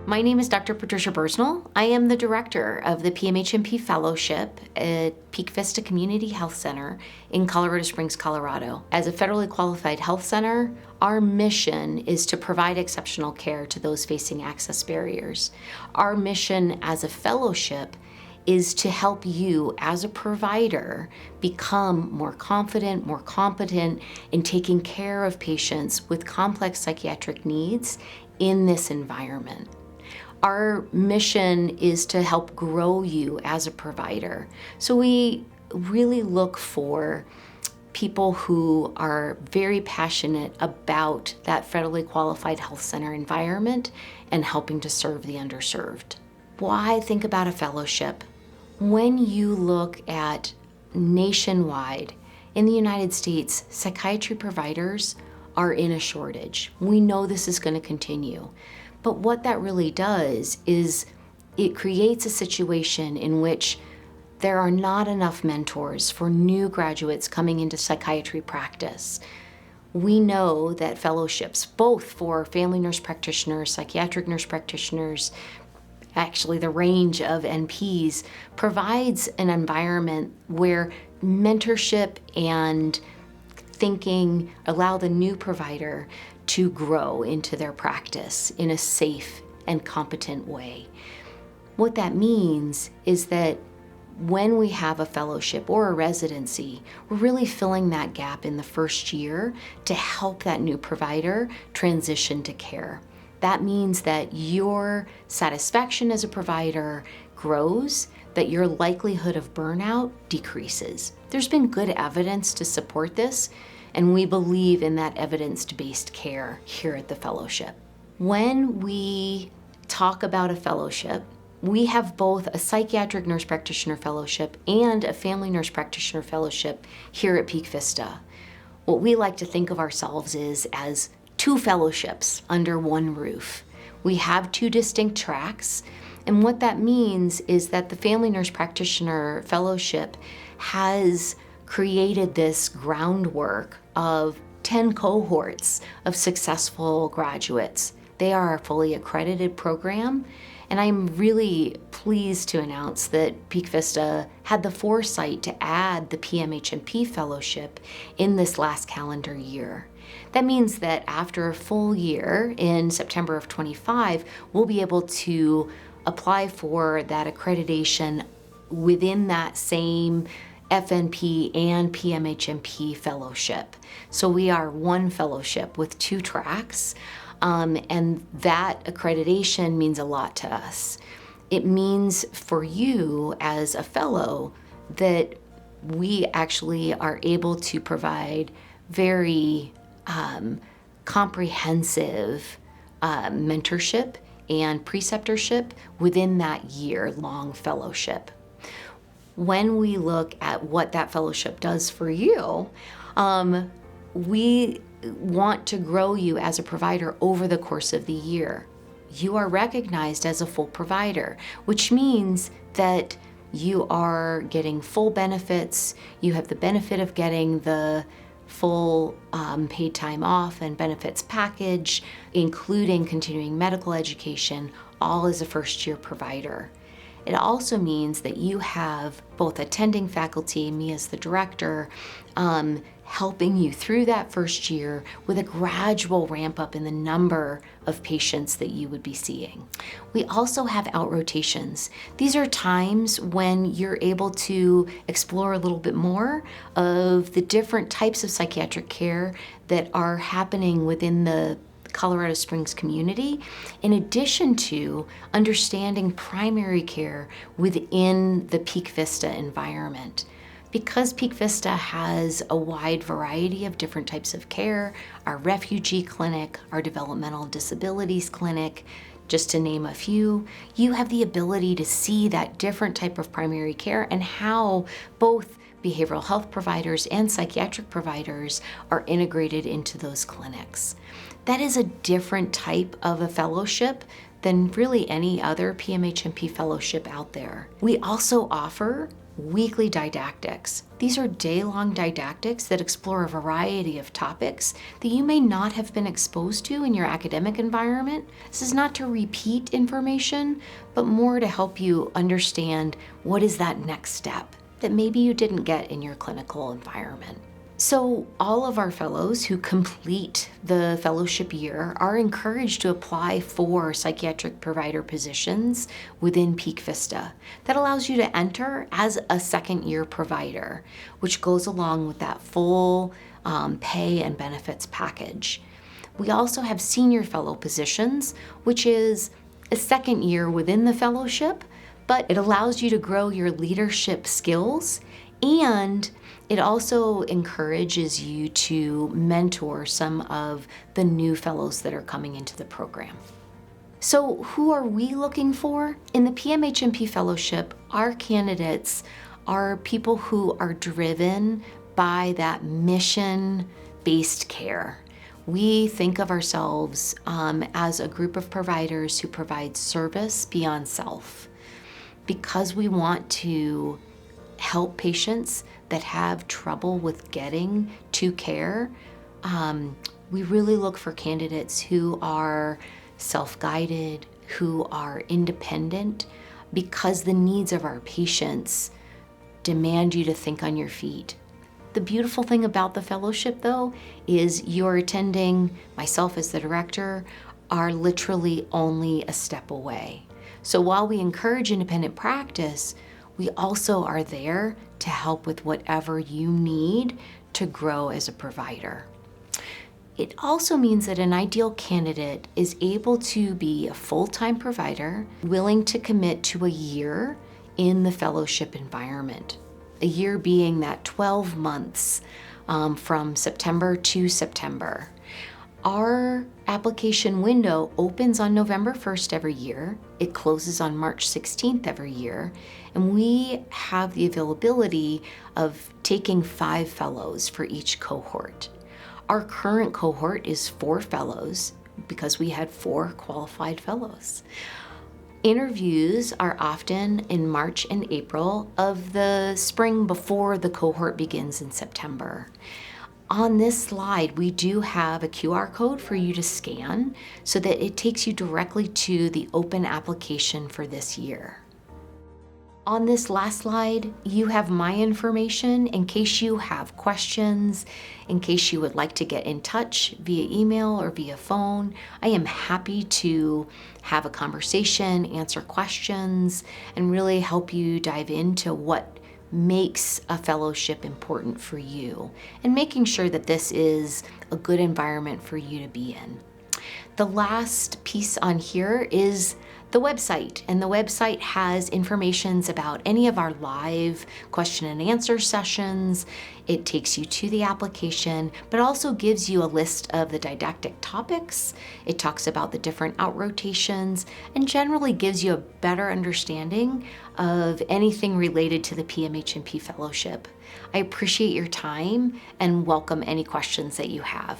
My name is Dr. Patricia Bursnell. I am the director of the PMHNP Fellowship at Peak Vista Community Health Center in Colorado Springs, Colorado. As a federally qualified health center, our mission is to provide exceptional care to those facing access barriers. Our mission as a fellowship is to help you as a provider become more confident, more competent in taking care of patients with complex psychiatric needs in this environment. Our mission is to help grow you as a provider. So we really look for people who are very passionate about that federally qualified health center environment and helping to serve the underserved. Why think about a fellowship? When you look at nationwide, in the United States, psychiatry providers are in a shortage. We know this is going to continue. But what that really does is it creates a situation in which there are not enough mentors for new graduates coming into psychiatry practice. We know that fellowships, both for family nurse practitioners, psychiatric nurse practitioners, actually the range of NPs, provides an environment where mentorship and thinking allow the new provider to grow into their practice in a safe and competent way. What that means is that when we have a fellowship or a residency, we're really filling that gap in the first year to help that new provider transition to care. That means that your satisfaction as a provider grows, that your likelihood of burnout decreases. There's been good evidence to support this, and we believe in that evidence-based care here at the fellowship. When we talk about a fellowship, we have both a psychiatric nurse practitioner fellowship and a family nurse practitioner fellowship here at Peak Vista. What we like to think of ourselves is as two fellowships under one roof. We have two distinct tracks, and what that means is that the family nurse practitioner fellowship has created this groundwork of 10 cohorts of successful graduates. They are a fully accredited program, and I'm really pleased to announce that Peak Vista had the foresight to add the PMHNP fellowship in this last calendar year. That means that after a full year in September of 25, we'll be able to apply for that accreditation within that same FNP and PMHNP fellowship. So we are one fellowship with two tracks, and that accreditation means a lot to us. It means for you as a fellow that we actually are able to provide very comprehensive mentorship and preceptorship within that year-long fellowship. When we look at what that fellowship does for you, we want to grow you as a provider over the course of the year. You are recognized as a full provider, which means that you are getting full benefits. You have the benefit of getting the full paid time off and benefits package, including continuing medical education, all as a first-year provider. It also means that you have both attending faculty, me as the director, helping you through that first year with a gradual ramp up in the number of patients that you would be seeing. We also have out rotations. These are times when you're able to explore a little bit more of the different types of psychiatric care that are happening within the Colorado Springs community, in addition to understanding primary care within the Peak Vista environment. Because Peak Vista has a wide variety of different types of care, our refugee clinic, our developmental disabilities clinic, just to name a few, you have the ability to see that different type of primary care and how both behavioral health providers and psychiatric providers are integrated into those clinics. That is a different type of a fellowship than really any other PMHNP fellowship out there. We also offer weekly didactics. These are day-long didactics that explore a variety of topics that you may not have been exposed to in your academic environment. This is not to repeat information, but more to help you understand what is that next step that maybe you didn't get in your clinical environment. So all of our fellows who complete the fellowship year are encouraged to apply for psychiatric provider positions within Peak Vista. That allows you to enter as a second-year provider, which goes along with that full pay and benefits package. We also have senior fellow positions, which is a second year within the fellowship, but it allows you to grow your leadership skills, and it also encourages you to mentor some of the new fellows that are coming into the program. So who are we looking for? In the PMHNP Fellowship, our candidates are people who are driven by that mission-based care. We think of ourselves as a group of providers who provide service beyond self, because we want to help patients that have trouble with getting to care. We really look for candidates who are self-guided, who are independent, because the needs of our patients demand you to think on your feet. The beautiful thing about the fellowship, though, is you're attending, myself as the director, are literally only a step away. So while we encourage independent practice, we also are there to help with whatever you need to grow as a provider. It also means that an ideal candidate is able to be a full-time provider, willing to commit to a year in the fellowship environment. A year being that 12 months from September to September. Our application window opens on November 1st every year. It closes on March 16th every year. And we have the availability of taking 5 fellows for each cohort. Our current cohort is 4 fellows because we had 4 qualified fellows. Interviews are often in March and April of the spring before the cohort begins in September. On this slide, we do have a QR code for you to scan so that it takes you directly to the open application for this year. On this last slide, you have my information in case you have questions, in case you would like to get in touch via email or via phone. I am happy to have a conversation, answer questions, and really help you dive into what makes a fellowship important for you and making sure that this is a good environment for you to be in. The last piece on here is the website, and the website has information about any of our live question and answer sessions. It takes you to the application, but also gives you a list of the didactic topics. It talks about the different out rotations and generally gives you a better understanding of anything related to the PMHNP Fellowship. I appreciate your time and welcome any questions that you have.